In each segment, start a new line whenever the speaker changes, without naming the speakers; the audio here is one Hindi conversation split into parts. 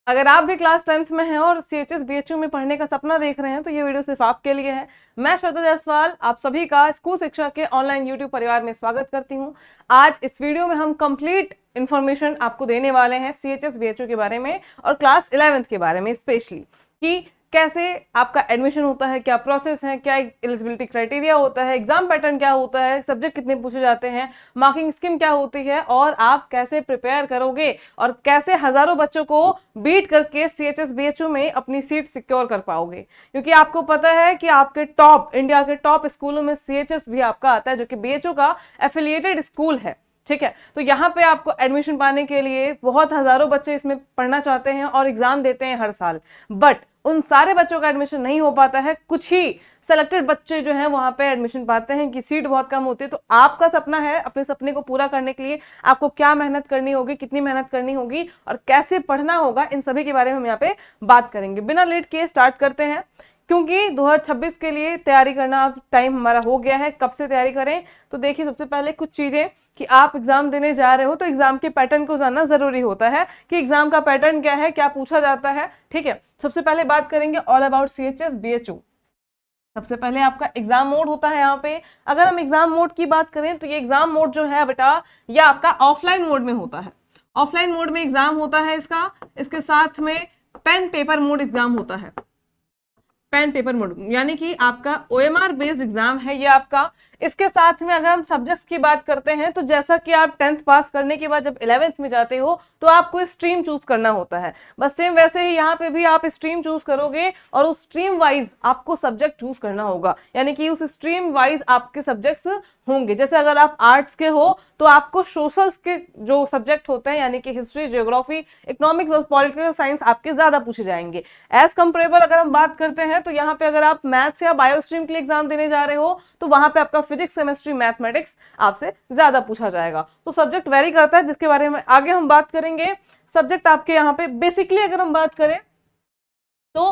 अगर आप भी क्लास 10th में हैं और CHS BHU में पढ़ने का सपना देख रहे हैं तो ये वीडियो सिर्फ आपके लिए है। मैं श्रद्धा जायसवाल आप सभी का स्कूल शिक्षा के ऑनलाइन यूट्यूब परिवार में स्वागत करती हूँ। आज इस वीडियो में हम कंप्लीट इन्फॉर्मेशन आपको देने वाले हैं CHS BHU के बारे में और क्लास 11th के बारे में स्पेशली कि कैसे आपका एडमिशन होता है, क्या प्रोसेस है, क्या एलिजिबिलिटी क्राइटेरिया होता है, एग्जाम पैटर्न क्या होता है, सब्जेक्ट कितने पूछे जाते हैं, मार्किंग स्कीम क्या होती है और आप कैसे प्रिपेयर करोगे और कैसे हजारों बच्चों को बीट करके CHS BHU में अपनी सीट सिक्योर कर पाओगे। क्योंकि आपको पता है कि आपके टॉप इंडिया के टॉप स्कूलों में CHS भी आपका आता है जो कि BHU का एफिलिएटेड स्कूल है। ठीक है, तो यहाँ पे आपको एडमिशन पाने के लिए बहुत हजारों बच्चे इसमें पढ़ना चाहते हैं और एग्जाम देते हैं हर साल, बट उन सारे बच्चों का एडमिशन नहीं हो पाता है। कुछ ही सेलेक्टेड बच्चे जो हैं वहां पे एडमिशन पाते हैं कि सीट बहुत कम होती है। तो आपका सपना है, अपने सपने को पूरा करने के लिए आपको क्या मेहनत करनी होगी, कितनी मेहनत करनी होगी और कैसे पढ़ना होगा, इन सभी के बारे में हम यहाँ पे बात करेंगे। बिना लेट किए स्टार्ट करते हैं, क्योंकि 2026 के लिए तैयारी करना अब टाइम हमारा हो गया है। कब से तैयारी करें, तो देखिए सबसे पहले कुछ चीजें कि आप एग्जाम देने जा रहे हो तो एग्जाम के पैटर्न को जानना जरूरी होता है कि एग्जाम का पैटर्न क्या है, क्या पूछा जाता है। ठीक है, सबसे पहले बात करेंगे ऑल अबाउट CHS BHU। सबसे पहले आपका एग्जाम मोड होता है। यहाँ पे अगर हम एग्जाम मोड की बात करें तो ये एग्जाम मोड जो है बेटा ये आपका ऑफलाइन मोड में होता है। ऑफलाइन मोड में एग्जाम होता है इसका, इसके साथ में पेन पेपर मोड एग्जाम होता है। पेन पेपर मोड यानी कि आपका OMR बेस्ड एग्जाम है ये आपका। इसके साथ में अगर हम सब्जेक्ट्स की बात करते हैं तो जैसा कि आप 10th पास करने के बाद जब 11th में जाते हो तो आपको स्ट्रीम चूज करना होता है। बस सेम वैसे ही यहाँ पे भी आप स्ट्रीम चूज करोगे और उस स्ट्रीम वाइज आपको सब्जेक्ट चूज करना होगा, यानी कि उस स्ट्रीम वाइज आपके सब्जेक्ट्स होंगे। जैसे अगर आप आर्ट्स के हो तो आपको सोशल्स के जो सब्जेक्ट होते हैं यानी कि हिस्ट्री, जियोग्राफी, इकोनॉमिक्स और पॉलिटिकल साइंस आपके ज्यादा पूछे जाएंगे। एज कंपेरेबल अगर हम बात करते हैं तो यहाँ पे अगर आप मैथ्स या बायो स्ट्रीम के लिए एग्जाम देने जा रहे हो तो वहां पे आपका फिजिक्स, केमिस्ट्री, मैथमेटिक्स आपसे ज्यादा पूछा जाएगा। तो सब्जेक्ट वेरी करता है, जिसके बारे में आगे हम बात करेंगे। सब्जेक्ट आपके यहाँ पे बेसिकली अगर हम बात करें तो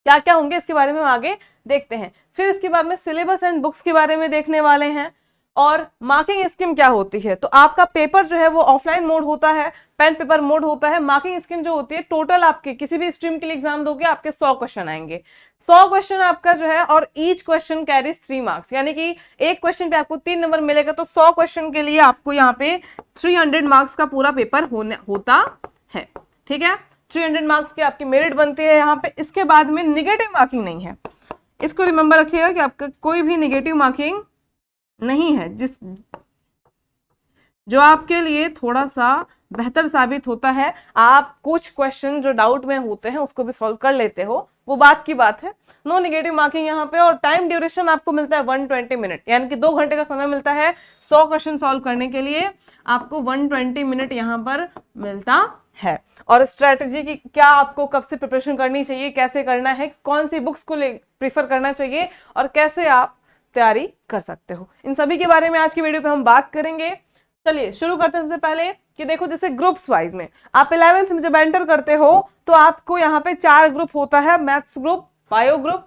क्या क्या होंगे इसके बारे में हम आगे देखते हैं। फिर इसके बाद में सिलेबस एंड बुक्स के बारे में देखने वाले हैं और मार्किंग स्कीम क्या होती है। तो आपका पेपर जो है वो ऑफलाइन मोड होता है, पेन पेपर मोड होता है। मार्किंग स्कीम जो होती है, टोटल आपके किसी भी स्ट्रीम के लिए एग्जाम दोगे आपके 100 क्वेश्चन आएंगे। 100 क्वेश्चन आपका जो है और ईच क्वेश्चन कैरीज 3 मार्क्स, यानी कि एक क्वेश्चन पे आपको 3 नंबर मिलेगा। तो 100 क्वेश्चन के लिए आपको यहाँ पे 300 मार्क्स का पूरा पेपर होता है। ठीक है, 300 मार्क्स की आपकी मेरिट बनती है यहाँ पे। इसके बाद में निगेटिव मार्किंग नहीं है, इसको रिमेंबर रखिएगा कि आपका कोई भी निगेटिव मार्किंग नहीं है, जो आपके लिए थोड़ा सा बेहतर साबित होता है। आप कुछ क्वेश्चन जो डाउट में होते हैं उसको भी सॉल्व कर लेते हो, वो बात की बात है। नो निगेटिव मार्किंग यहाँ पे। और टाइम ड्यूरेशन आपको मिलता है 120 मिनट, यानी कि 2 घंटे का समय मिलता है 100 क्वेश्चन सॉल्व करने के लिए। आपको 120 मिनट यहाँ पर मिलता है। और स्ट्रेटेजी की क्या आपको कब से प्रिपरेशन करनी चाहिए, कैसे करना है, कौन सी बुक्स को प्रीफर करना चाहिए और कैसे आप तैयारी कर सकते हो, इन सभी के बारे में आज की वीडियो पे हम बात करेंगे। चलिए शुरू करते हैं। सबसे पहले कि देखो जैसे ग्रुप्स वाइज में आप 11th में जब एंटर करते हो तो आपको यहाँ पे 4 ग्रुप होता है, maths group, bio group,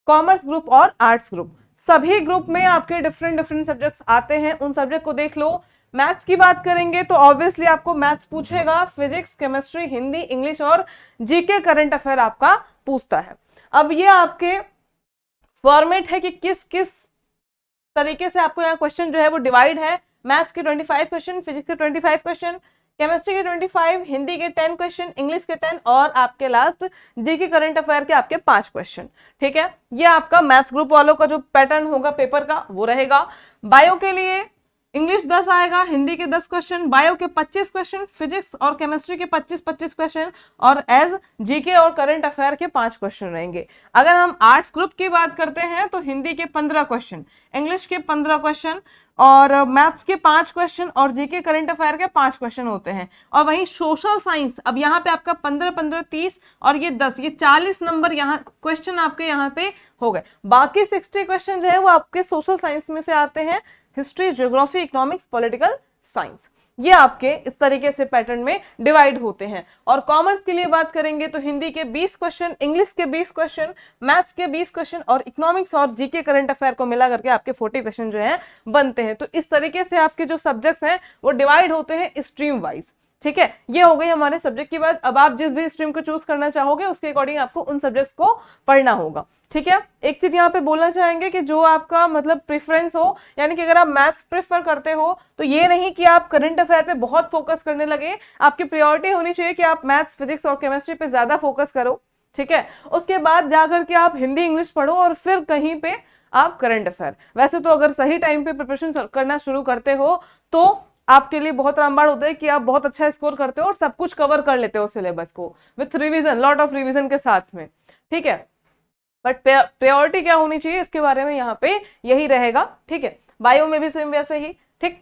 commerce group और आर्ट्स ग्रुप। सभी ग्रुप में आपके डिफरेंट सब्जेक्ट्स आते हैं, उन सब्जेक्ट को देख लो। मैथ्स की बात करेंगे तो ऑब्वियसली आपको मैथ्स पूछेगा, फिजिक्स, केमिस्ट्री, हिंदी, इंग्लिश और जीके करंट अफेयर आपका पूछता है। अब ये आपके फॉर्मेट है कि किस किस तरीके से आपको यहाँ क्वेश्चन जो है वो डिवाइड है। मैथ्स के 25 क्वेश्चन, फिजिक्स के 25 क्वेश्चन, केमिस्ट्री के 25, हिंदी के 10 क्वेश्चन, इंग्लिश के 10 और आपके लास्ट जीके करंट अफेयर के आपके 5 क्वेश्चन। ठीक है, ये आपका मैथ्स ग्रुप वालों का जो पैटर्न होगा पेपर का वो रहेगा। बायो के लिए इंग्लिश 10 आएगा, हिंदी के 10 क्वेश्चन, बायो के 25 क्वेश्चन, फिजिक्स और केमिस्ट्री के 25 क्वेश्चन और एज जीके और करंट अफेयर के 5 क्वेश्चन रहेंगे। अगर हम आर्ट्स ग्रुप की बात करते हैं तो हिंदी के 15 क्वेश्चन, इंग्लिश के 15 क्वेश्चन और मैथ्स के 5 क्वेश्चन और जीके करंट अफेयर के 5 क्वेश्चन होते हैं। और वहीं सोशल साइंस, अब यहाँ पे आपका 15 30 और ये 10, ये 40 नंबर यहाँ क्वेश्चन आपके यहाँ पे हो गए। बाकी 60 क्वेश्चन जो है वो आपके सोशल साइंस में से आते हैं, history, geography, economics, political science. ये आपके इस तरीके से पैटर्न में डिवाइड होते हैं। और कॉमर्स के लिए बात करेंगे तो हिंदी के 20 क्वेश्चन, इंग्लिश के 20 क्वेश्चन, मैथ्स के 20 क्वेश्चन और इकोनॉमिक्स और जीके करंट अफेयर को मिला करके आपके 40 क्वेश्चन जो है बनते हैं। तो इस तरीके से आपके जो सब्जेक्ट्स हैं वो डिवाइड होते हैं स्ट्रीम वाइज। ठीक है, ये हो गई हमारे सब्जेक्ट की बात। अब आप जिस भी स्ट्रीम को चूज करना चाहोगे उसके अकॉर्डिंग आपको उन सब्जेक्ट्स को पढ़ना होगा। ठीक है, एक चीज यहाँ पे बोलना चाहेंगे कि जो आपका मतलब प्रेफरेंस हो, यानी कि अगर आप मैथ्स प्रेफर करते हो तो ये नहीं कि आप करंट अफेयर पे बहुत फोकस करने लगे, आपकी प्रायोरिटी होनी चाहिए कि आप मैथ्स, फिजिक्स और केमिस्ट्री पे ज्यादा फोकस करो। ठीक है, उसके बाद जाकर के आप हिंदी इंग्लिश पढ़ो और फिर कहीं पे आप करंट अफेयर। वैसे तो अगर सही टाइम पे प्रिपरेशन करना शुरू करते हो तो आपके लिए बहुत रामबाण होता है कि आप बहुत अच्छा स्कोर करते हो और सब कुछ कवर कर लेते हो सिलेबस को with revision, lot of revision के साथ में। ठीक है, बट प्रायोरिटी क्या होनी चाहिए इसके बारे में यहाँ पे यही रहेगा। ठीक है, बायो में भी सेम वैसे ही। ठीक,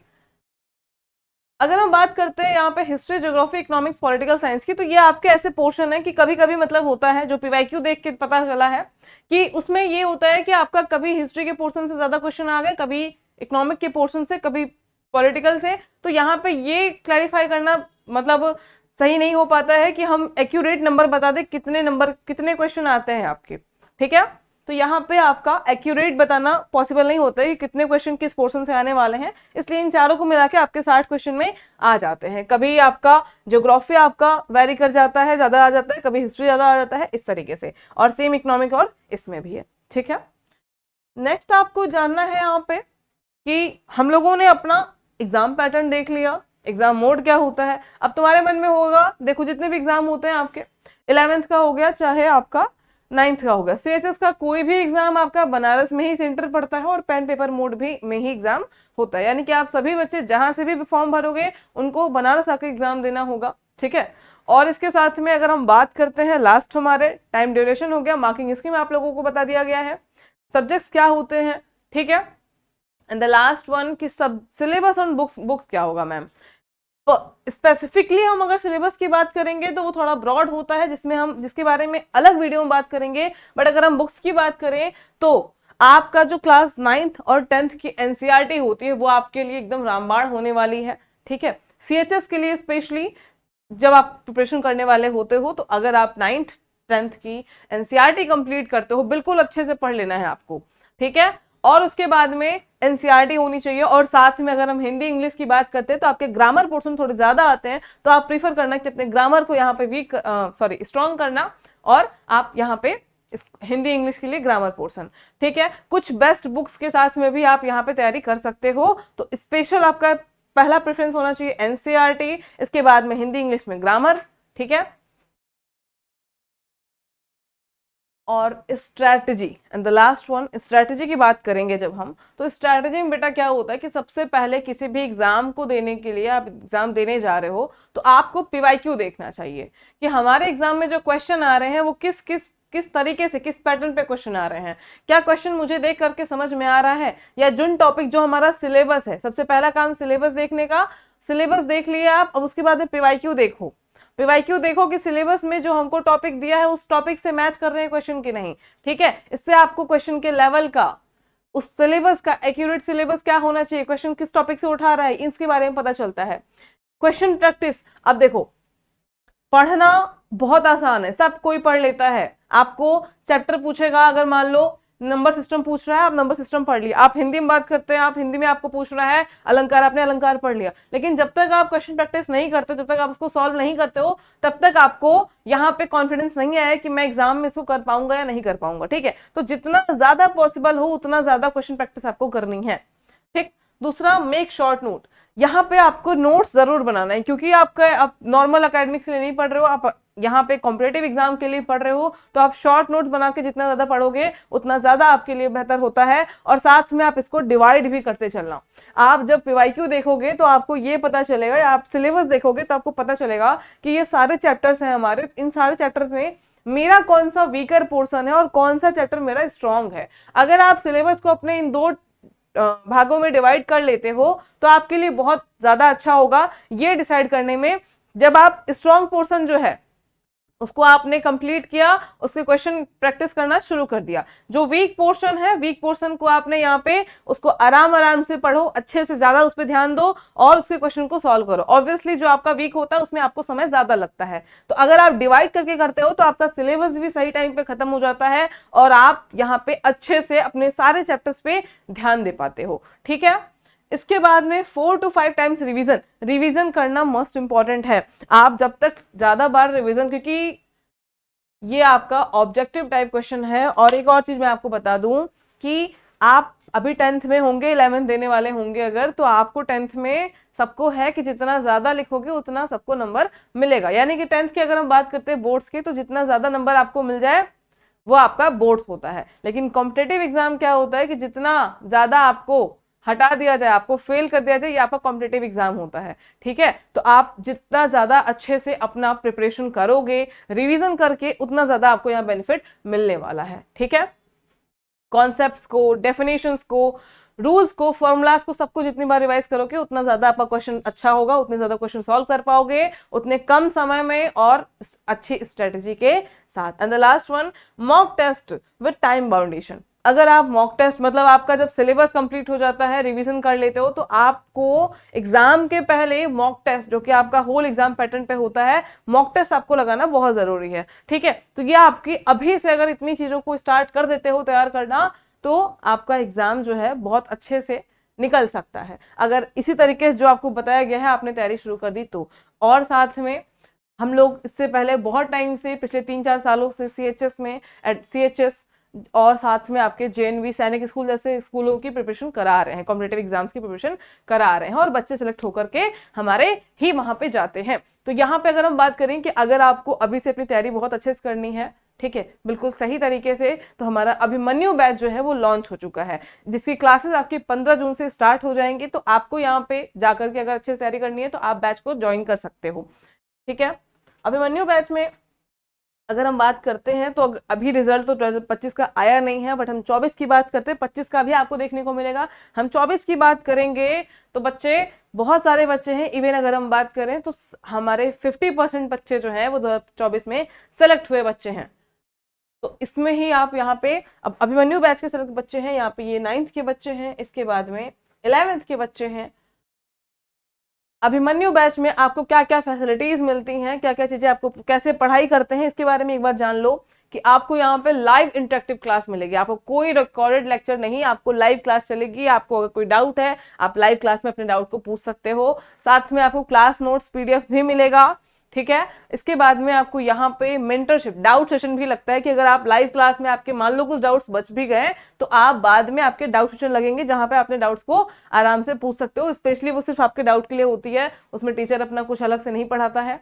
अगर हम बात करते हैं यहाँ पे history, geography, economics, political science की, तो ये आपके ऐसे पोर्शन है कि कभी कभी मतलब होता है, जो पीवाईक्यू देख के पता चला है कि उसमें ये होता है कि आपका कभी हिस्ट्री के पोर्शन से ज्यादा क्वेश्चन आ गए, कभी इकोनॉमिक के पोर्शन से, कभी पॉलिटिकल से। तो यहाँ पे ये क्लैरिफाई करना मतलब सही नहीं हो पाता है कि हम एक्यूरेट नंबर बता दें कितने नंबर, कितने क्वेश्चन आते हैं आपके। ठीक है, तो यहाँ पे आपका एक्यूरेट बताना पॉसिबल नहीं होता है कि कितने क्वेश्चन किस पोर्शन से आने वाले हैं, इसलिए इन चारों को मिला के आपके 60 क्वेश्चन में आ जाते हैं। कभी आपका ज्योग्राफी आपका वेरी कर जाता है, ज्यादा आ जाता है, कभी हिस्ट्री ज्यादा आ जाता है, इस तरीके से, और सेम इकोनॉमिक और इसमें भी है। ठीक है, नेक्स्ट आपको जानना है यहाँ पे कि हम लोगों ने अपना एग्जाम पैटर्न देख लिया, एग्जाम मोड क्या होता है। अब तुम्हारे मन में होगा, देखो जितने भी एग्जाम होते हैं आपके, 11th का हो गया चाहे आपका 9th का हो गया, सीएचएस का कोई भी एग्जाम आपका बनारस में ही सेंटर पड़ता है और पेन पेपर मोड भी में ही एग्जाम होता है, यानी कि आप सभी बच्चे जहां से भी फॉर्म भरोगे उनको बनारस आकर एग्जाम देना होगा। ठीक है, और इसके साथ में अगर हम बात करते हैं लास्ट, हमारे टाइम ड्यूरेशन हो गया, मार्किंग स्कीम आप लोगों को बता दिया गया है, सब्जेक्ट्स क्या होते हैं। ठीक है, एंड द लास्ट वन कि सब सिलेबस ऑन बुक्स क्या होगा मैम। स्पेसिफिकली हम अगर सिलेबस की बात करेंगे तो वो थोड़ा ब्रॉड होता है, जिसमें हम जिसके बारे में अलग वीडियो में बात करेंगे। बट अगर हम बुक्स की बात करें तो आपका जो क्लास 9th और 10th की एनसीईआरटी होती है वो आपके लिए एकदम रामबाण होने वाली है। ठीक है, सीएचएस के लिए स्पेशली जब आप प्रिपरेशन करने वाले होते हो तो अगर आप 9th 10th की एनसीईआरटी कंप्लीट करते हो, बिल्कुल अच्छे से पढ़ लेना है आपको। ठीक है, और उसके बाद में एनसीईआरटी होनी चाहिए, और साथ में अगर हम हिंदी इंग्लिश की बात करते हैं तो आपके ग्रामर पोर्शन थोड़े ज्यादा आते हैं, तो आप प्रीफर करना कि अपने ग्रामर को यहाँ पे वीक स्ट्रॉन्ग करना, और आप यहाँ पे हिंदी इंग्लिश के लिए ग्रामर पोर्शन। ठीक है, कुछ बेस्ट बुक्स के साथ में भी आप यहाँ पे तैयारी कर सकते हो। तो स्पेशल आपका पहला प्रेफरेंस होना चाहिए एनसीईआरटी, इसके बाद में हिंदी इंग्लिश में ग्रामर। ठीक है, और strategy and the last one, strategy की बात करेंगे जब हम, तो स्ट्रैटेजी में बेटा क्या होता है कि सबसे पहले किसी भी एग्जाम को देने के लिए, आप एग्जाम देने जा रहे हो तो आपको पीवाईक्यू देखना चाहिए कि हमारे एग्जाम में जो क्वेश्चन आ रहे हैं वो किस किस किस तरीके से, किस पैटर्न पे क्वेश्चन आ रहे हैं, क्या क्वेश्चन मुझे देख करके समझ में आ रहा है, या जिन टॉपिक जो हमारा सिलेबस है, सबसे पहला काम सिलेबस देखने का, सिलेबस देख लिया आप, अब उसके बाद में पीवाईक्यू देखो। पीवाईक्यू देखो कि सिलेबस में जो हमको टॉपिक दिया है उस टॉपिक से मैच कर रहे हैं क्वेश्चन की नहीं। ठीक है, इससे आपको क्वेश्चन के लेवल का, उस सिलेबस का एक्यूरेट सिलेबस क्या होना चाहिए, क्वेश्चन किस टॉपिक से उठा रहा है, इसके बारे में पता चलता है। क्वेश्चन प्रैक्टिस, अब देखो पढ़ना बहुत आसान है, सब कोई पढ़ लेता है। आपको चैप्टर पूछेगा, अगर मान लो नंबर सिस्टम पूछ रहा है, आप नंबर सिस्टम पढ़ लिया, आप हिंदी में बात करते हैं, आप हिंदी में आपको पूछ रहा है अलंकार, आपने अलंकार पढ़ लिया, लेकिन जब तक आप क्वेश्चन प्रैक्टिस नहीं करते, जब तक आप उसको सॉल्व नहीं करते हो, तब तक आपको यहाँ पे कॉन्फिडेंस नहीं आया कि मैं एग्जाम में इसको कर पाऊंगा या नहीं कर पाऊंगा। ठीक है, तो जितना ज्यादा पॉसिबल हो उतना ज्यादा क्वेश्चन प्रैक्टिस आपको करनी है। ठीक, दूसरा मेक शॉर्ट नोट, यहाँ पे आपको नोट्स जरूर बनाना है, क्योंकि आपका आप नॉर्मल अकेडमिक्स के लिए नहीं पढ़ रहे हो, आप यहाँ पे कॉम्पिटेटिव एग्जाम के लिए पढ़ रहे हो, तो आप शॉर्ट नोट्स बना के जितना ज्यादा पढ़ोगे उतना ज्यादा आपके लिए बेहतर होता है। और साथ में आप इसको डिवाइड भी करते चलना। आप जब पीवाईक्यू देखोगे तो आपको ये पता चलेगा, या आप सिलेबस देखोगे तो आपको पता चलेगा कि ये सारे चैप्टर्स हैं हमारे, इन सारे चैप्टर्स में मेरा कौन सा वीकर पोर्शन है और कौन सा चैप्टर मेरा स्ट्रॉन्ग है। अगर आप सिलेबस को अपने इन दो भागों में डिवाइड कर लेते हो तो आपके लिए बहुत ज्यादा अच्छा होगा ये डिसाइड करने में। जब आप स्ट्रॉन्ग पोर्शन जो है उसको आपने कंप्लीट किया, उसके क्वेश्चन प्रैक्टिस करना शुरू कर दिया, जो वीक पोर्शन है, वीक पोर्शन को आपने यहाँ पे उसको आराम आराम से पढ़ो, अच्छे से ज्यादा उस पर ध्यान दो और उसके क्वेश्चन को सॉल्व करो। ऑब्वियसली जो आपका वीक होता है उसमें आपको समय ज्यादा लगता है, तो अगर आप डिवाइड करके करते हो तो आपका सिलेबस भी सही टाइम पे खत्म हो जाता है और आप यहाँ पे अच्छे से अपने सारे चैप्टर्स पे ध्यान दे पाते हो। ठीक है, इसके बाद में 4 to 5 टाइम्स रिवीजन करना मोस्ट इंपॉर्टेंट है। आप जब तक ज्यादा बार रिवीजन, क्योंकि ये आपका ऑब्जेक्टिव टाइप क्वेश्चन है। और एक और चीज मैं आपको बता दूं कि आप अभी 10th में होंगे, 11th देने वाले होंगे अगर, तो आपको 10th में सबको है कि जितना ज्यादा लिखोगे उतना सबको नंबर मिलेगा। यानी कि 10th की अगर हम बात करते हैं बोर्ड्स की, तो जितना ज्यादा नंबर आपको मिल जाए वो आपका बोर्ड्स होता है। लेकिन कॉम्पिटेटिव एग्जाम क्या होता है कि जितना ज्यादा आपको हटा दिया जाए, आपको फेल कर दिया जाए, ये आपका कॉम्पिटेटिव एग्जाम होता है। ठीक है, तो आप जितना ज्यादा अच्छे से अपना प्रिपरेशन करोगे रिवीजन करके, उतना ज्यादा आपको यहाँ बेनिफिट मिलने वाला है। ठीक है, कॉन्सेप्ट्स को, डेफिनेशंस को, रूल्स को, फॉर्मूलाज को, सबको जितनी बार रिवाइज करोगे उतना ज्यादा आपका क्वेश्चन अच्छा होगा, उतने ज्यादा क्वेश्चन सॉल्व कर पाओगे, उतने कम समय में और अच्छी स्ट्रेटेजी के साथ। And the last one, mock test with time boundation. अगर आप मॉक टेस्ट, मतलब आपका जब सिलेबस कंप्लीट हो जाता है, रिवीजन कर लेते हो, तो आपको एग्जाम के पहले मॉक टेस्ट, जो कि आपका होल एग्जाम पैटर्न पे होता है, मॉक टेस्ट आपको लगाना बहुत जरूरी है। ठीक है, तो ये आपकी अभी से अगर इतनी चीजों को स्टार्ट कर देते हो तैयार करना, तो आपका एग्जाम जो है बहुत अच्छे से निकल सकता है, अगर इसी तरीके से जो आपको बताया गया है आपने तैयारी शुरू कर दी तो। और साथ में हम लोग इससे पहले बहुत टाइम से, पिछले 3-4 सालों से CHS और साथ में आपके JNV सैनिक स्कूल जैसे स्कूलों की प्रिपरेशन करा रहे हैं, कॉम्पिटेटिव एग्जाम्स की प्रिपरेशन करा रहे हैं, और बच्चे सिलेक्ट होकर के हमारे ही वहां पे जाते हैं। तो यहाँ पे अगर हम बात करें कि अगर आपको अभी से अपनी तैयारी बहुत अच्छे से करनी है, ठीक है, बिल्कुल सही तरीके से, तो हमारा अभिमन्यु बैच जो है वो लॉन्च हो चुका है, जिसकी क्लासेस आपकी 15 जून से स्टार्ट हो जाएंगी। तो आपको यहाँ पे जाकर के अगर अच्छे से तैयारी करनी है तो आप बैच को ज्वाइन कर सकते हो। ठीक है, अभिमन्यु बैच में अगर हम बात करते हैं तो अभी रिजल्ट तो 2025 का आया नहीं है, बट हम 24 की बात करते हैं, 25 का भी आपको देखने को मिलेगा। हम 24 की बात करेंगे तो बच्चे, बहुत सारे बच्चे हैं, इवन अगर हम बात करें तो हमारे 50% बच्चे जो हैं वो 2024 में सेलेक्ट हुए बच्चे हैं। तो इसमें ही आप यहाँ पे, अब अभिमन्यु बैच के सेलेक्ट बच्चे हैं, यहाँ पे ये 9th के बच्चे हैं, इसके बाद में 11th के बच्चे हैं। अभिमन्यु बैच में आपको क्या क्या फैसिलिटीज मिलती हैं, क्या क्या चीजें, आपको कैसे पढ़ाई करते हैं, इसके बारे में एक बार जान लो। कि आपको यहाँ पे लाइव इंटरेक्टिव क्लास मिलेगी, आपको कोई रिकॉर्डेड लेक्चर नहीं, आपको लाइव क्लास चलेगी। आपको अगर कोई डाउट है आप लाइव क्लास में अपने डाउट को पूछ सकते हो। साथ में आपको क्लास नोट्स PDF भी मिलेगा। ठीक है, इसके बाद में आपको यहाँ पे मेंटरशिप, डाउट सेशन भी लगता है कि अगर आप लाइव क्लास में आपके मान लो कुछ डाउट्स बच भी गए तो आप बाद में आपके डाउट सेशन लगेंगे, जहां पे अपने डाउट्स को आराम से पूछ सकते हो। स्पेशली वो सिर्फ आपके डाउट के लिए होती है, उसमें टीचर अपना कुछ अलग से नहीं पढ़ाता है।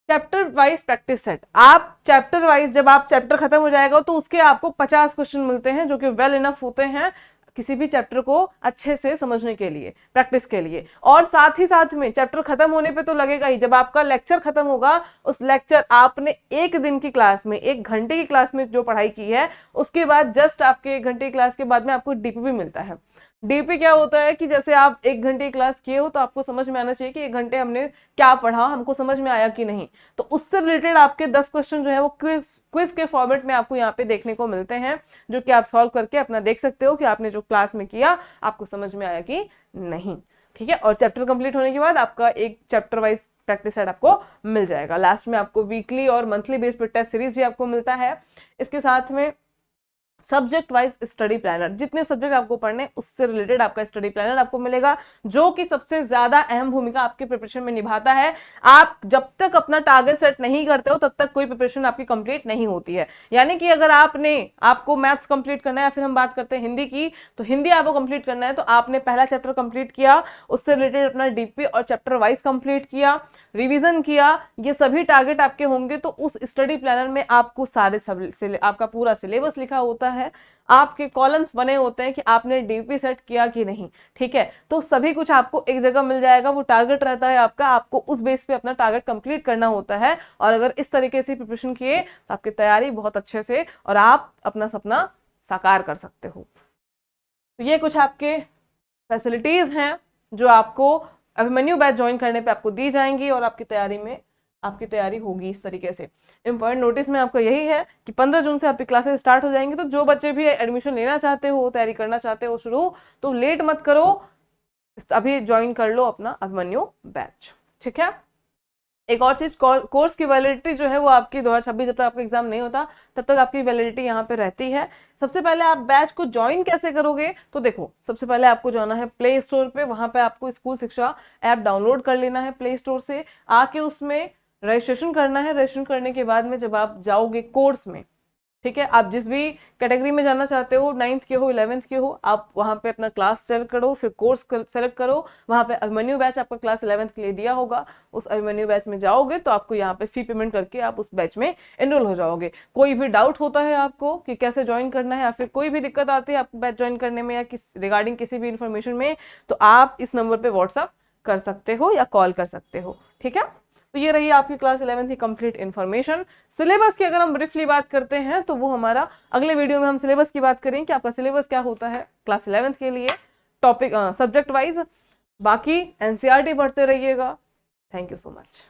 चैप्टर वाइज प्रैक्टिस सेट, आप चैप्टर वाइज, जब आप चैप्टर खत्म हो जाएगा तो उसके आपको 50 क्वेश्चन मिलते हैं, जो कि वेल इनफ होते हैं किसी भी चैप्टर को अच्छे से समझने के लिए, प्रैक्टिस के लिए। और साथ ही साथ में चैप्टर खत्म होने पे तो लगेगा ही, जब आपका लेक्चर खत्म होगा, उस लेक्चर आपने एक दिन की क्लास में, 1 घंटे की क्लास में जो पढ़ाई की है, उसके बाद जस्ट आपके 1 घंटे की क्लास के बाद में आपको DP भी मिलता है। DP क्या होता है कि जैसे आप 1 घंटे की क्लास किए हो तो आपको समझ में आना चाहिए कि 1 घंटे हमने क्या पढ़ा, हमको समझ में आया कि नहीं। तो उससे रिलेटेड आपके 10 क्वेश्चन जो है वो क्विज के फॉर्मेट में आपको यहाँ पे देखने को मिलते हैं, जो कि आप सॉल्व करके अपना देख सकते हो कि आपने जो क्लास में किया आपको समझ में आया कि नहीं। ठीक है, और चैप्टर कंप्लीट होने के बाद आपका एक चैप्टर वाइज प्रैक्टिस सेट आपको मिल जाएगा। लास्ट में आपको वीकली और मंथली बेस पर टेस्ट सीरीज भी आपको मिलता है। इसके साथ में सब्जेक्ट वाइज स्टडी प्लानर, जितने सब्जेक्ट आपको पढ़ने उससे रिलेटेड आपका स्टडी प्लानर आपको मिलेगा, जो कि सबसे ज्यादा अहम भूमिका आपके प्रिपरेशन में निभाता है। आप जब तक अपना टारगेट सेट नहीं करते हो तब तक कोई प्रिपरेशन आपकी कंप्लीट नहीं होती है। यानी कि अगर आपको मैथ्स कंप्लीट करना है, फिर हम बात करते हैं हिंदी की, तो हिंदी आपको कंप्लीट करना है तो आपने पहला चैप्टर कंप्लीट किया, उससे रिलेटेड अपना DP और चैप्टर वाइज कंप्लीट किया, रिवीजन किया, ये सभी टारगेट आपके होंगे। तो उस स्टडी प्लानर में आपको आपका पूरा सिलेबस लिखा होता है, आपके कॉलम्स बने होते हैं कि आपने DP सेट किया कि नहीं। ठीक है, तो सभी कुछ आपको एक जगह मिल जाएगा, वो टारगेट रहता है आपका, आपको उस बेस पे अपना टारगेट कंप्लीट करना होता है। और अगर इस तरीके से प्रिपरेशन किए तो आपकी तैयारी बहुत अच्छे से, और आप अपना सपना साकार कर सकते हो। तो ये कुछ आपके फैसिलिटीज हैं जो आपको अभिमन्यु बैच ज्वाइन करने पे आपको दी जाएंगी, और आपकी तैयारी होगी इस तरीके से। इंपॉर्टेंट नोटिस में आपका यही है कि 15 जून से आपकी क्लासेस स्टार्ट हो जाएंगी, तो जो बच्चे भी एडमिशन लेना चाहते हो, तैयारी करना चाहते हो शुरू, तो लेट मत करो, अभी ज्वाइन कर लो अपना अभिमन्यु बैच। ठीक है। एक और चीज, कोर्स की वैलिडिटी जो है वो आपकी 2026, जब तक आपका एग्जाम नहीं होता तब तक आपकी वैलिडिटी यहाँ पे रहती है। सबसे पहले आप बैच को ज्वाइन कैसे करोगे, तो देखो सबसे पहले आपको जाना है प्ले स्टोर पे, वहां पे आपको स्कूल शिक्षा ऐप डाउनलोड कर लेना है प्ले स्टोर से, आके उसमें रजिस्ट्रेशन करना है। रजिस्ट्रेशन करने के बाद में जब आप जाओगे कोर्स में, ठीक है, आप जिस भी कैटेगरी में जाना चाहते हो, 9th के हो 11th के हो, आप वहां पे अपना क्लास सेलेक्ट करो, फिर कोर्स सेलेक्ट करो। वहां पे अभिमन्यु बैच आपका क्लास 11th के लिए दिया होगा, उस अभिमन्यु बैच में जाओगे तो आपको यहाँ पे फी पेमेंट करके आप उस बैच में एनरोल हो जाओगे। कोई भी डाउट होता है आपको कि कैसे ज्वाइन करना है, या फिर कोई भी दिक्कत आती है आपको बैच ज्वाइन करने में या रिगार्डिंग किसी भी इंफॉर्मेशन में, तो आप इस नंबर पे व्हाट्सअप कर सकते हो या कॉल कर सकते हो। ठीक है, तो ये रही आपकी क्लास 11th की कंप्लीट इन्फॉर्मेशन। सिलेबस की अगर हम ब्रीफली बात करते हैं तो वो हमारा अगले वीडियो में हम सिलेबस की बात करेंगे कि आपका सिलेबस क्या होता है क्लास 11th के लिए, टॉपिक सब्जेक्ट वाइज। बाकी एनसीईआरटी पढ़ते रहिएगा। Thank you so much.